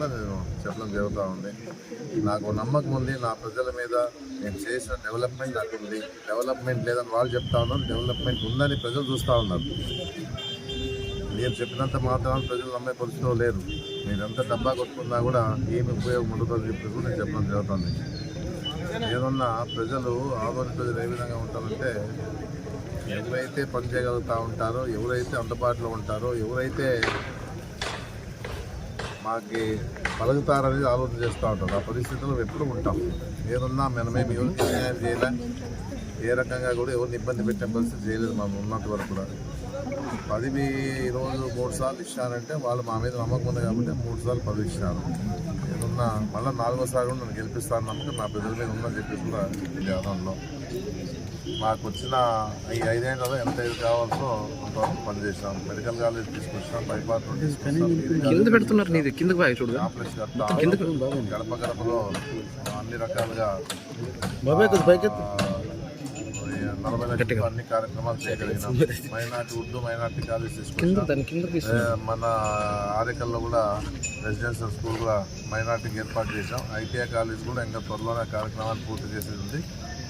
కూడా నేను చెప్పడం జరుగుతూ ఉంది. నాకు నమ్మకం ఉంది, నా ప్రజల మీద నేను చేసిన డెవలప్మెంట్ నాకు ఉంది. డెవలప్మెంట్ లేదని వాళ్ళు చెప్తా ఉన్నారు, డెవలప్మెంట్ ఉందని ప్రజలు చూస్తూ ఉన్నారు. నేను చెప్పినంత మాత్రం ప్రజలు నమ్మే పరిస్థితిలో లేరు. మీరంతా డబ్బా కొట్టుకున్నా కూడా ఏమి ఉపయోగం ఉంటుందని చెప్పి కూడా నేను చెప్పడం జరుగుతుంది. ఏదన్నా ప్రజలు ఆదోని ప్రజలు ఏ విధంగా ఉంటారంటే, ఎవరైతే పని చేయగలుగుతూ ఉంటారో, ఎవరైతే అందుబాటులో ఉంటారో, ఎవరైతే మాకి పలుకుతారనేది ఆలోచన చేస్తూ ఉంటారు. ఆ పరిస్థితుల్లో ఎప్పుడు ఉంటాం. ఏదన్నా మనమేమి ఎవరికి న్యాయం చేయలే, ఏ రకంగా కూడా ఎవరిని ఇబ్బంది పెట్టే పరిస్థితి చేయలేదు మనం ఉన్నంత వరకు కూడా. పదవి ఈరోజు 3 సార్లు ఇచ్చారంటే వాళ్ళు మా మీద నమ్మకం ఉంది కాబట్టి 3 సార్లు పదవి ఇచ్చినారు. ఏదన్నా మళ్ళీ 4వ సారి కూడా నన్ను గెలిపిస్తాను నమ్మకం నా ప్రజల మీద ఉందని చెప్పేసి కూడా ఈ ఆదంలో మాకు వచ్చిన ఈ 5 ఏళ్ళలో ఎంత ఇది కావాల్సో అంతవరకు పనిచేసాం. మెడికల్ కాలేజ్ తీసుకొచ్చాం, బైపాస్ గడప గడపలో అన్ని రకాలుగా 40 లక్షలు అన్ని కార్యక్రమాలు చేయగలిగినాం. ఉర్దూ మైనార్టీ కాలేజ్ తీసుకొచ్చాం. మన ఆరేకల్లో కూడా రెసిడెన్షియల్ స్కూల్ కూడా మైనార్టీకి ఏర్పాటు చేసాం. ఐటీఐ కాలేజ్ కూడా ఇంకా త్వరలోనే కార్యక్రమాన్ని పూర్తి చేసేది ఉంది.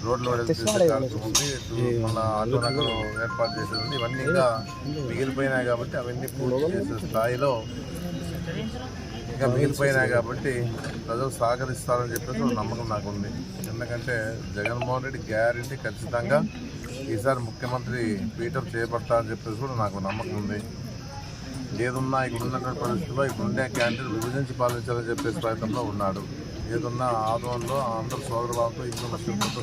రోడ్లో చేసే కార్యక్రమం ఉంది, మన ఆటోనగర్ ఏర్పాటు చేసేది ఉంది. ఇవన్నీ ఇంకా మిగిలిపోయినాయి కాబట్టి అవన్నీ పూర్తి చేసే స్థాయిలో ఇంకా మిగిలిపోయినాయి కాబట్టి ప్రజలు సహకరిస్తారని చెప్పేసి ఒక నమ్మకం నాకు ఉంది. ఎందుకంటే జగన్మోహన్ రెడ్డి గ్యారెంటీ ఖచ్చితంగా ఈసారి ముఖ్యమంత్రి పీఠం చేపడతారని చెప్పేసి కూడా నాకు నమ్మకం ఉంది. ఏదున్నా ఇక్కడ ఉన్నటువంటి పరిస్థితుల్లో ఇక్కడ ఉండే క్యాంటీన్ విభజించి పాలించాలని చెప్పేసి ప్రయత్నంలో ఉన్నాడు. ఏదున్నా ఆదోళనలో అందరూ సోదరభావంతో హిందూ ముస్లింలతో